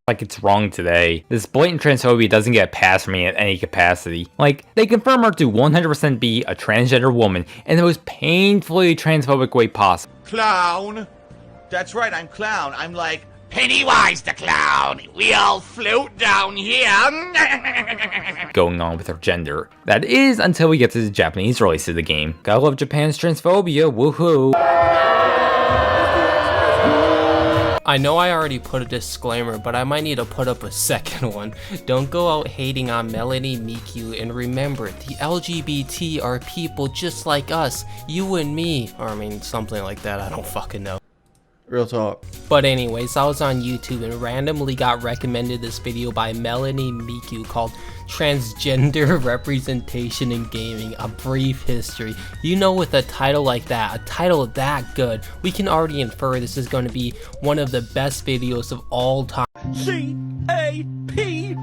like it's wrong today. This blatant transphobia doesn't get past me at any capacity. Like, they confirm her to 100% be a transgender woman in the most painfully transphobic way possible. Clown. That's right, I'm clown. I'm like Pennywise the clown. We all float down here. Going on with her gender. That is until we get to the Japanese release of the game. Gotta love Japan's transphobia, woohoo. I know I already put a disclaimer, but I might need to put up a second one. Don't go out hating on MelanyMiku, and remember, the LGBT are people just like us, you and me. Or I mean, something like that, I don't fucking know. Real talk. But anyways, I was on YouTube and randomly got recommended this video by MelanyMiku called Transgender Representation in Gaming, A Brief History. You know, with a title like that, a title that good, we can already infer this is going to be one of the best videos of all time. C-A-P.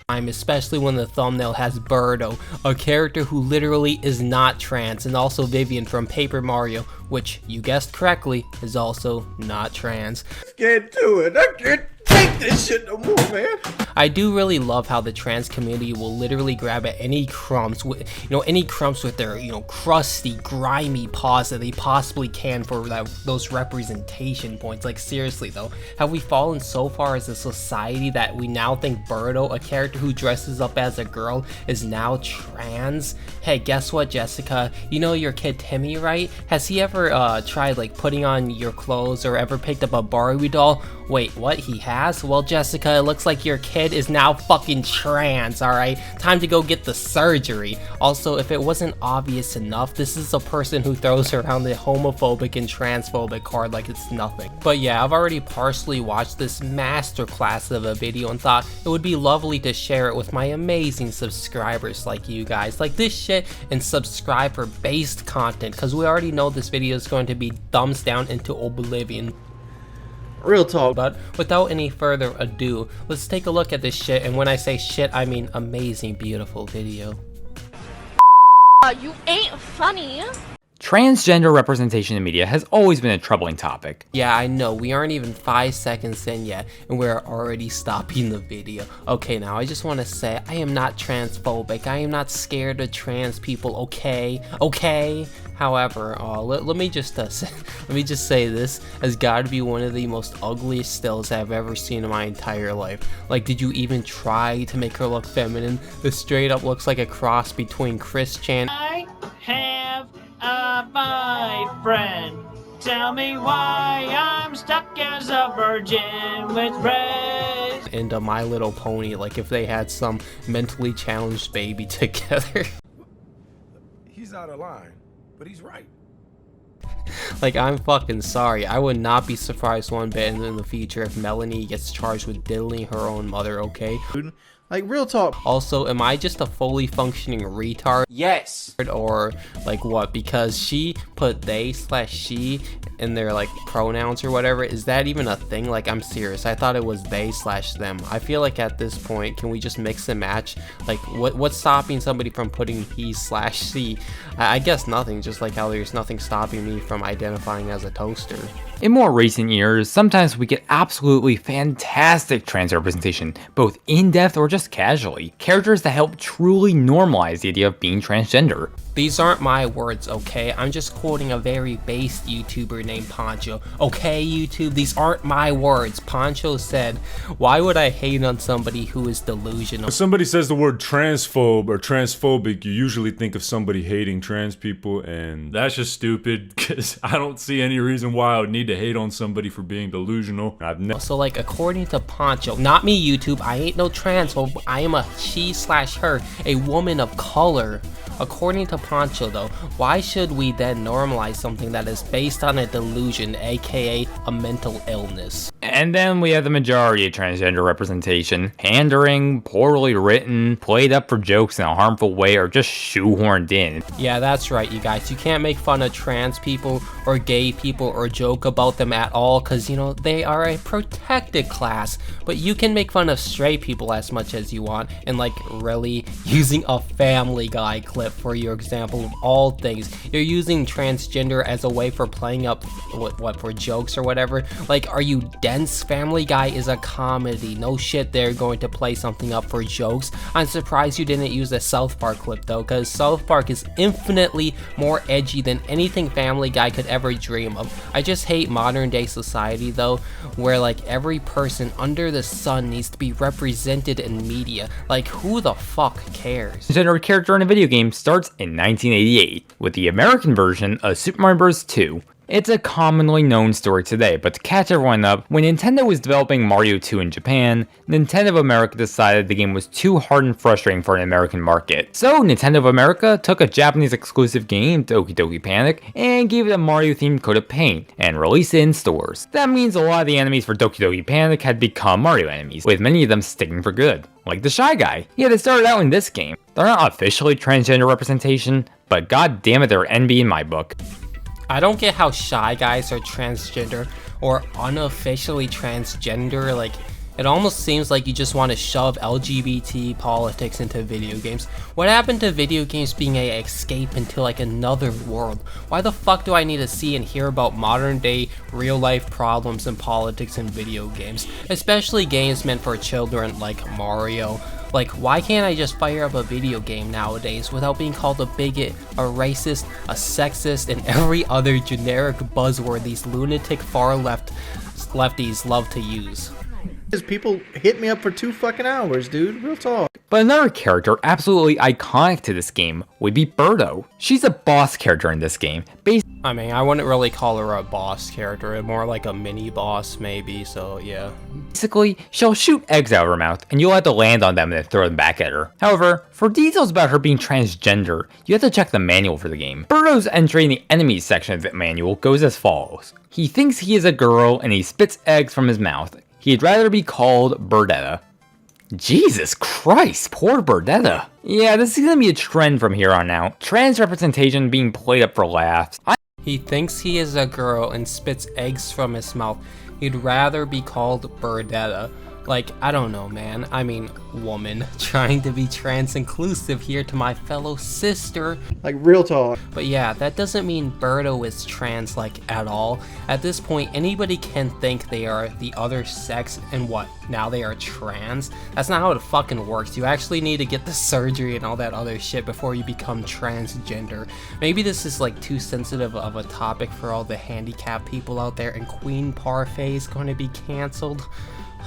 Especially when the thumbnail has Birdo, a character who literally is not trans, and also Vivian from Paper Mario, which you guessed correctly is also not trans. Can't do it. I can't take this shit no more, man. I do really love how the trans community will literally grab at any crumbs with, any crumbs with their, crusty, grimy paws that they possibly can for those representation points. Like, seriously though, have we fallen so far as a society that we now think Birdo, a character who dresses up as a girl, is now trans? Hey, guess what, Jessica? You know your kid Timmy, right? Has he ever tried like putting on your clothes or ever picked up a Barbie doll? Wait, what? He has? Well, Jessica, it looks like your kid is now fucking trans, alright? Time to go get the surgery. Also, if it wasn't obvious enough, this is a person who throws around the homophobic and transphobic card like it's nothing. But yeah, I've already partially watched this masterclass of a video and thought it would be lovely to share it with my amazing subscribers like you guys. Like this shit and subscribe for based content, because we already know this video is going to be thumbs down into oblivion. Real talk. But without any further ado, let's take a look at this shit, and when I say shit, I mean amazing, beautiful video. You ain't funny. Transgender representation in media has always been a troubling topic. Yeah, I know, we aren't even 5 seconds in yet, and we're already stopping the video. Okay, now I just want to say, I am not transphobic, I am not scared of trans people, okay? Okay? However, let me just say this has got to be one of the most ugliest stills I've ever seen in my entire life. Like, did you even try to make her look feminine? This straight up looks like a cross between Chris Chan. I have a boyfriend. Tell me why I'm stuck as a virgin with Ray. And My Little Pony, like if they had some mentally challenged baby together. He's out of line. But he's right. Like, I'm fucking sorry. I would not be surprised one bit in the future if Melany gets charged with diddling her own mother, okay? Like, real talk. Also, am I just a fully functioning retard? Yes. Or, like, what? Because she put they/she in their, like, pronouns or whatever. Is that even a thing? Like, I'm serious. I thought it was they/them. I feel like at this point, can we just mix and match? Like, what's stopping somebody from putting he/she? I guess nothing, just like how there's nothing stopping me from identifying as a toaster. In more recent years, sometimes we get absolutely fantastic trans representation, both in-depth or just casually. Characters that help truly normalize the idea of being transgender. These aren't my words, okay? I'm just quoting a very based YouTuber named Poncho. Okay, YouTube, these aren't my words. Poncho said, "Why would I hate on somebody who is delusional?" When somebody says the word transphobe or transphobic, you usually think of somebody hating trans people, and that's just stupid, because I don't see any reason why I would need to hate on somebody for being delusional. So, like, according to Poncho, not me, YouTube, I ain't no transphobe, I am a she/her, a woman of color. According to Poncho though, why should we then normalize something that is based on a delusion, aka a mental illness? And then we have the majority of transgender representation. Pandering, poorly written, played up for jokes in a harmful way, or just shoehorned in. Yeah, that's right, you guys. You can't make fun of trans people or gay people or joke about them at all, because, you know, they are a protected class. But you can make fun of straight people as much as you want, and, like, really using a Family Guy clip clip for your example of all things. You're using transgender as a way for playing up what for jokes or whatever. Like, are you dense? Family Guy is a comedy. No shit, they're going to play something up for jokes. I'm surprised you didn't use a South Park clip though, because South Park is infinitely more edgy than anything Family Guy could ever dream of. I just hate modern day society though, where like every person under the sun needs to be represented in media. Like, who the fuck cares? Transgender character in a video game starts in 1988 with the American version of Super Mario Bros. 2. It's a commonly known story today, but to catch everyone up, when Nintendo was developing Mario 2 in Japan, Nintendo of America decided the game was too hard and frustrating for an American market. So Nintendo of America took a Japanese exclusive game, Doki Doki Panic, and gave it a Mario themed coat of paint, and released it in stores. That means a lot of the enemies for Doki Doki Panic had become Mario enemies, with many of them sticking for good. Like the Shy Guy. Yeah, they started out in this game. They're not officially transgender representation, but god damn it, they're NB in my book. I don't get how Shy Guys are transgender or unofficially transgender. Like, it almost seems like you just want to shove LGBT politics into video games. What happened to video games being a escape into like another world? Why the fuck do I need to see and hear about modern day real life problems and politics in video games? Especially games meant for children like Mario. Like, why can't I just fire up a video game nowadays without being called a bigot, a racist, a sexist, and every other generic buzzword these lunatic far lefties love to use? People hit me up for 2 fucking hours, dude. Real talk. But another character absolutely iconic to this game would be Birdo. She's a boss character in this game. I mean, I wouldn't really call her a boss character, more like a mini boss maybe, so yeah. Basically, she'll shoot eggs out of her mouth, and you'll have to land on them and then throw them back at her. However, for details about her being transgender, you have to check the manual for the game. Birdo's entry in the enemies section of the manual goes as follows. He thinks he is a girl, and he spits eggs from his mouth. He'd rather be called Birdetta. Jesus Christ, poor Birdetta. Yeah, this is gonna be a trend from here on out. Trans representation being played up for laughs. He thinks he is a girl and spits eggs from his mouth. He'd rather be called Birdetta. Like, I don't know, man. I mean, woman. Trying to be trans inclusive here to my fellow sister. Like, real talk. But yeah, that doesn't mean Birdo is trans, like, at all. At this point, anybody can think they are the other sex, and what? Now they are trans? That's not how it fucking works. You actually need to get the surgery and all that other shit before you become transgender. Maybe this is, like, too sensitive of a topic for all the handicapped people out there, and Queen Parfait is going to be cancelled.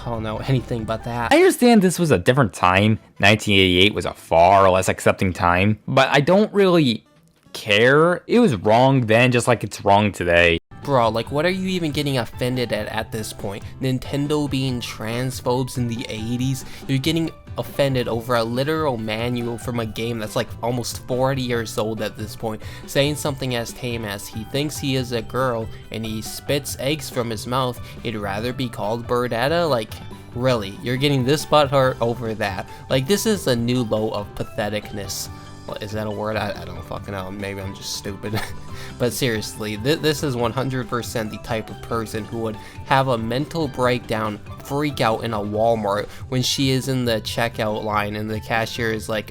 I don't know anything but that. I understand this was a different time. 1988 was a far less accepting time, but I don't really care. It was wrong then, just like it's wrong today. Bro, like, what are you even getting offended at this point? Nintendo being transphobes in the 80s? You're getting offended over a literal manual from a game that's like almost 40 years old at this point, saying something as tame as he thinks he is a girl and he spits eggs from his mouth. He'd rather be called Birdetta? Like, really? You're getting this butthurt over that? Like, this is a new low of patheticness. Is that a word? I don't fucking know. Maybe I'm just stupid. But seriously, this is 100% the type of person who would have a mental breakdown, freak out in a Walmart when she is in the checkout line and the cashier is like,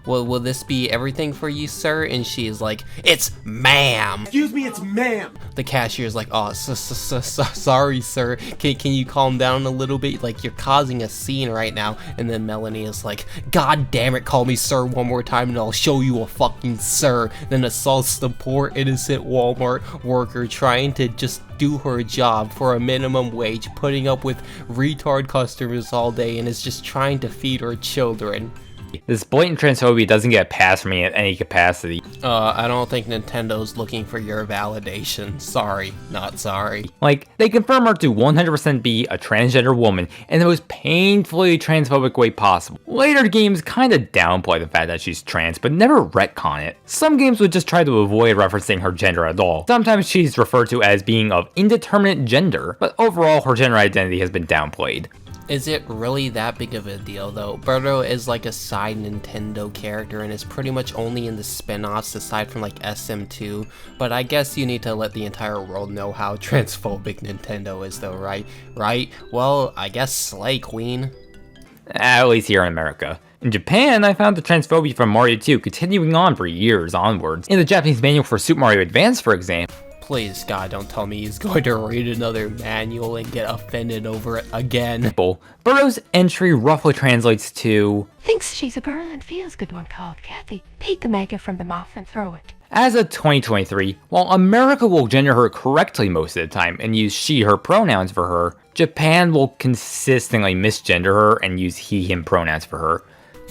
will this be everything for you, sir? And she is like, it's ma'am. Excuse me, it's ma'am. The cashier is like, oh, sorry, sir. Can you calm down a little bit? Like, you're causing a scene right now. And then Melany is like, God damn it, call me sir one more time and I'll show you a fucking sir. Then assaults the poor innocent Walmart worker trying to just do her job for a minimum wage, putting up with retard customers all day, and is just trying to feed her children. This blatant transphobia doesn't get passed from me at any capacity. I don't think Nintendo's looking for your validation. Sorry, not sorry. Like, they confirm her to 100% be a transgender woman in the most painfully transphobic way possible. Later games kinda downplay the fact that she's trans, but never retcon it. Some games would just try to avoid referencing her gender at all. Sometimes she's referred to as being of indeterminate gender, but overall her gender identity has been downplayed. Is it really that big of a deal though? Birdo is like a side Nintendo character and is pretty much only in the spin-offs aside from like SM2, but I guess you need to let the entire world know how transphobic Nintendo is though, right? Right? Well, I guess slay, queen. At least here in America. In Japan, I found the transphobia from Mario 2 continuing on for years onwards. In the Japanese manual for Super Mario Advance, for example, Please, God, don't tell me he's going to read another manual and get offended over it again. Birdo's entry roughly translates to, Thinks she's a girl and feels good one called Kathy. Take the mega from the muff and throw it. as of 2023, while America will gender her correctly most of the time and use she/her pronouns for her, Japan will consistently misgender her and use he/him pronouns for her.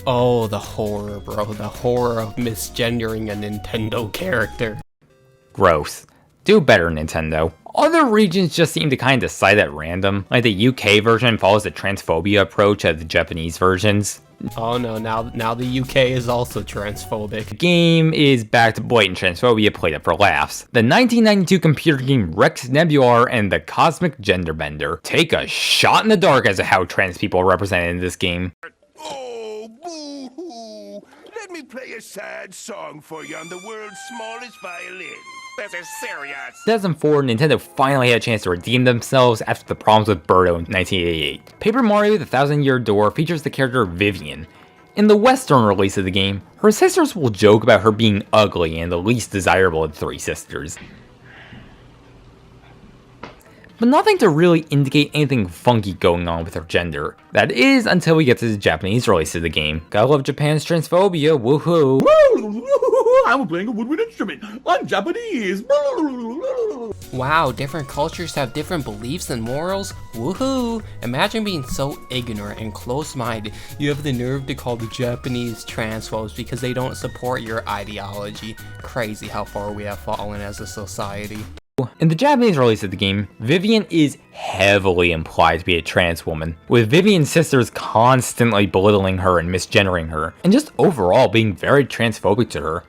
Oh, the horror, bro. The horror of misgendering a Nintendo character. Gross. Do better, Nintendo. Other regions just seem to kind of decide at random, like the UK version follows the transphobia approach of the Japanese versions. Oh no, now the UK is also transphobic. The game is back to blatant transphobia played up for laughs. The 1992 computer game Rex Nebular and the Cosmic Gender Bender take a shot in the dark as to how trans people are represented in this game. Oh, boo-hoo. Let me play a sad song for you on the world's smallest violin. This is serious. 2004, Nintendo finally had a chance to redeem themselves after the problems with Birdo in 1988. Paper Mario: The Thousand Year Door features the character Vivian. In the Western release of the game, her sisters will joke about her being ugly and the least desirable of the three sisters. But nothing to really indicate anything funky going on with her gender. That is, until we get to the Japanese release of the game. Gotta love Japan's transphobia, woohoo! I'm playing a woodwind instrument. I'm Japanese. Wow, different cultures have different beliefs and morals? Woohoo! Imagine being so ignorant and close-minded, you have the nerve to call the Japanese transphobes because they don't support your ideology. Crazy how far we have fallen as a society. In the Japanese release of the game, Vivian is heavily implied to be a trans woman, with Vivian's sisters constantly belittling her and misgendering her, and just overall being very transphobic to her.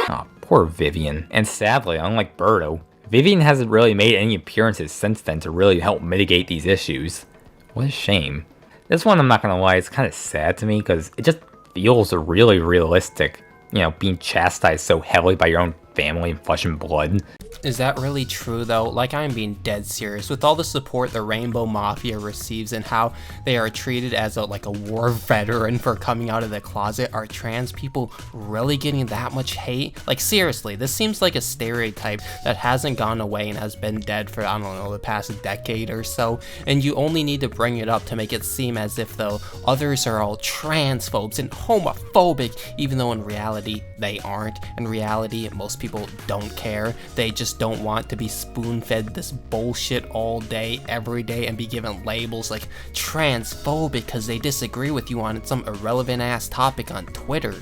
Aw, poor Vivian. And sadly, unlike Birdo, Vivian hasn't really made any appearances since then to really help mitigate these issues. What a shame. This one, I'm not gonna lie, it's kind of sad to me because it just feels really realistic. You know, being chastised so heavily by your own family and flesh and blood. Is that really true though? Like, I'm being dead serious. With all the support the Rainbow Mafia receives and how they are treated as a war veteran for coming out of the closet, are trans people really getting that much hate? Like, seriously, this seems like a stereotype that hasn't gone away and has been dead for, I don't know, the past decade or so, and you only need to bring it up to make it seem as if though others are all transphobes and homophobic, even though in reality they aren't. In reality, most people don't care. They just don't want to be spoon-fed this bullshit all day, every day, and be given labels like transphobic because they disagree with you on some irrelevant ass topic on Twitter.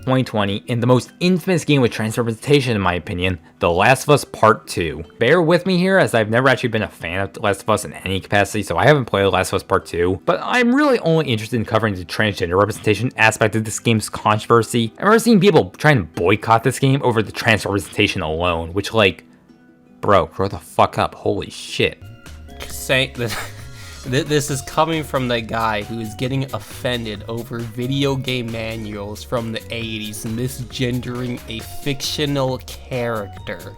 2020, in the most infamous game with trans representation in my opinion, The Last of Us Part 2. Bear with me here as I've never actually been a fan of The Last of Us in any capacity, so I haven't played The Last of Us Part 2, but I'm really only interested in covering the transgender representation aspect of this game's controversy. I've never seen people trying to boycott this game over the trans representation alone, which, like, bro, grow the fuck up, holy shit. Saying this. This is coming from the guy who is getting offended over video game manuals from the 80s misgendering a fictional character.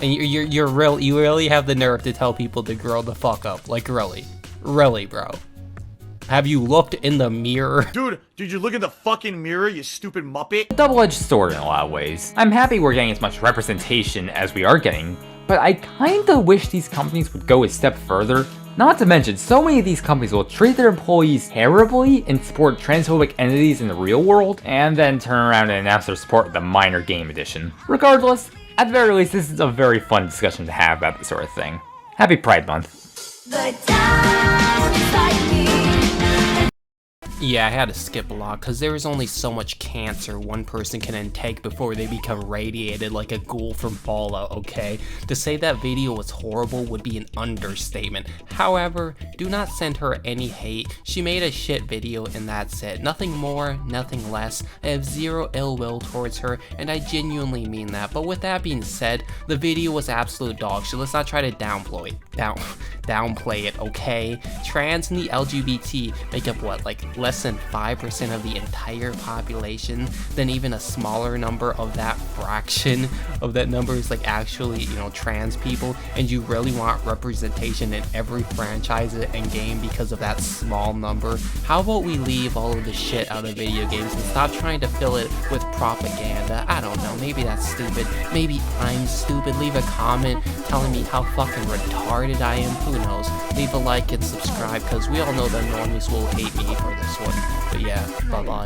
And you really have the nerve to tell people to grow the fuck up. Like, really, bro. Have you looked in the mirror? Dude, did you look in the fucking mirror, you stupid muppet? A double-edged sword in a lot of ways. I'm happy we're getting as much representation as we are getting, but I kinda wish these companies would go a step further. Not to mention, so many of these companies will treat their employees terribly and support transphobic entities in the real world, and then turn around and announce their support of the minor game edition. Regardless, at the very least, this is a very fun discussion to have about this sort of thing. Happy Pride Month. Yeah, I had to skip a lot because there is only so much cancer one person can intake before they become radiated like a ghoul from Fallout, okay? To say that video was horrible would be an understatement. However, do not send her any hate. She made a shit video and that's it. Nothing more, nothing less. I have zero ill will towards her and I genuinely mean that. But with that being said, the video was absolute dog shit. Let's not try to downplay it, okay? Trans and the LGBT make up what, like less less than 5% of the entire population, then even a smaller number of that fraction of that number is like actually, you know, trans people, and you really want representation in every franchise and game because of that small number, how about we leave all of the shit out of video games and stop trying to fill it with propaganda? I don't know, maybe that's stupid, maybe I'm stupid. Leave a comment telling me how fucking retarded I am, who knows. Leave a like and subscribe, because we all know the normies will hate me for this one. But yeah, bye bye.